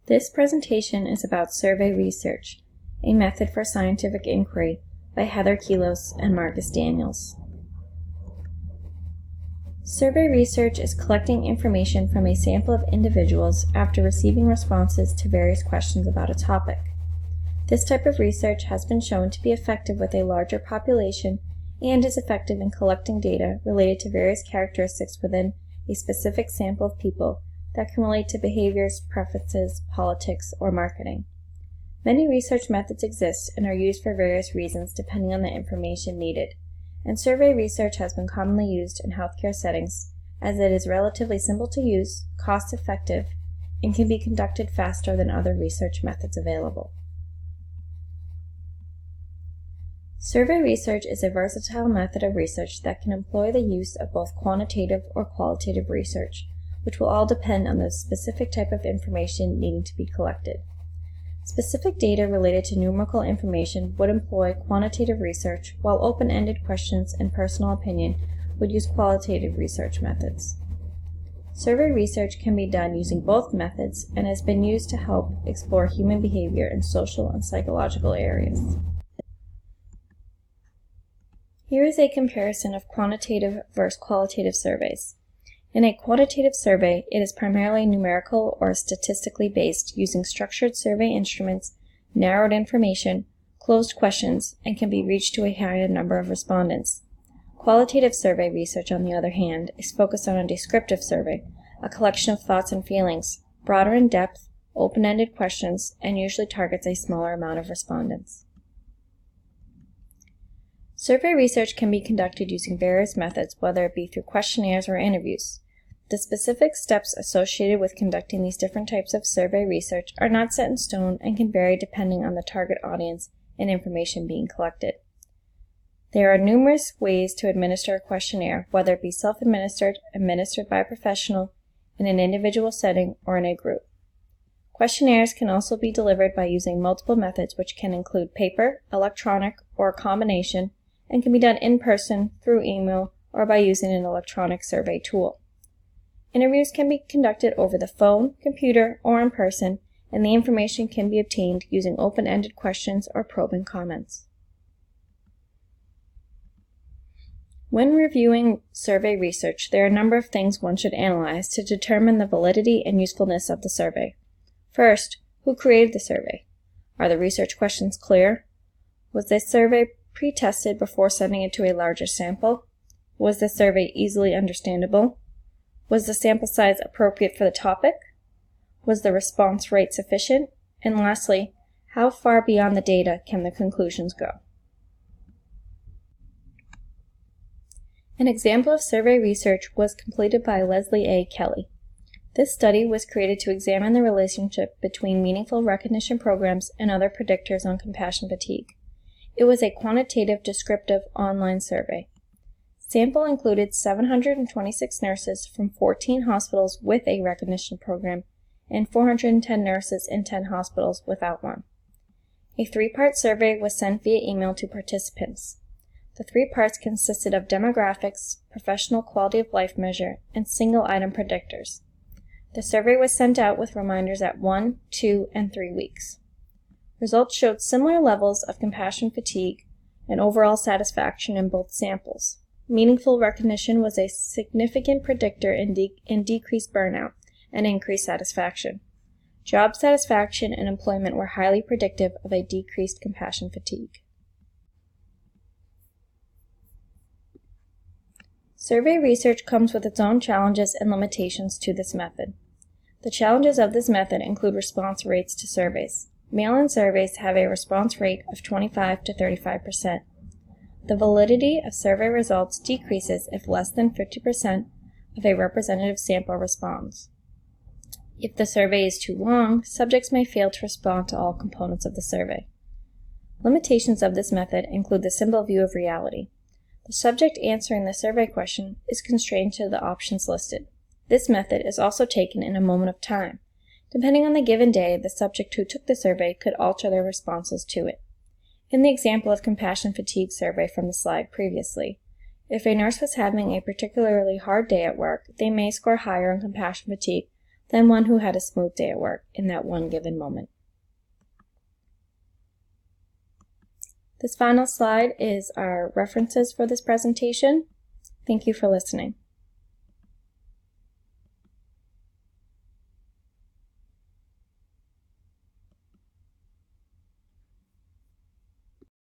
This presentation is about survey research, a method for scientific inquiry by Heather Kealos and Marcus Daniels. Survey research is collecting information from a sample of individuals after receiving responses to various questions about a topic. This type of research has been shown to be effective with a larger population and is effective in collecting data related to various characteristics within a specific sample of people that can relate to behaviors, preferences, politics, or marketing. Many research methods exist and are used for various reasons depending on the information needed, and survey research has been commonly used in healthcare settings as it is relatively simple to use, cost-effective, and can be conducted faster than other research methods available. Survey research is a versatile method of research that can employ the use of both quantitative or qualitative research, which will all depend on the specific type of information needing to be collected. Specific data related to numerical information would employ quantitative research, while open-ended questions and personal opinion would use qualitative research methods. Survey research can be done using both methods and has been used to help explore human behavior in social and psychological areas. Here is a comparison of quantitative versus qualitative surveys. In a quantitative survey, it is primarily numerical or statistically based, using structured survey instruments, narrowed information, closed questions, and can be reached to a higher number of respondents. Qualitative survey research, on the other hand, is focused on a descriptive survey, a collection of thoughts and feelings, broader in depth, open-ended questions, and usually targets a smaller amount of respondents. Survey research can be conducted using various methods, whether it be through questionnaires or interviews. The specific steps associated with conducting these different types of survey research are not set in stone and can vary depending on the target audience and information being collected. There are numerous ways to administer a questionnaire, whether it be self-administered, administered by a professional, in an individual setting, or in a group. Questionnaires can also be delivered by using multiple methods, which can include paper, electronic, or a combination, and can be done in person, through email, or by using an electronic survey tool. Interviews can be conducted over the phone, computer, or in person, and the information can be obtained using open-ended questions or probing comments. When reviewing survey research, there are a number of things one should analyze to determine the validity and usefulness of the survey. First, who created the survey? Are the research questions clear? Was the survey pre-tested before sending it to a larger sample? Was the survey easily understandable? Was the sample size appropriate for the topic? Was the response rate sufficient? And lastly, how far beyond the data can the conclusions go? An example of survey research was completed by Leslie A. Kelly. This study was created to examine the relationship between meaningful recognition programs and other predictors on compassion fatigue. It was a quantitative descriptive online survey. Sample included 726 nurses from 14 hospitals with a recognition program and 410 nurses in 10 hospitals without one. A three-part survey was sent via email to participants. The 3 parts consisted of demographics, professional quality of life measure, and single-item predictors. The survey was sent out with reminders at 1, 2, and 3 weeks. Results showed similar levels of compassion fatigue and overall satisfaction in both samples. Meaningful recognition was a significant predictor in decreased burnout and increased satisfaction. Job satisfaction and employment were highly predictive of a decreased compassion fatigue. Survey research comes with its own challenges and limitations to this method. The challenges of this method include response rates to surveys. Mail-in surveys have a response rate of 25 to 35%. The validity of survey results decreases if less than 50% of a representative sample responds. If the survey is too long, subjects may fail to respond to all components of the survey. Limitations of this method include the simple view of reality. The subject answering the survey question is constrained to the options listed. This method is also taken in a moment of time. Depending on the given day, the subject who took the survey could alter their responses to it. In the example of compassion fatigue survey from the slide previously, if a nurse was having a particularly hard day at work, they may score higher on compassion fatigue than one who had a smooth day at work in that one given moment. This final slide is our references for this presentation. Thank you for listening.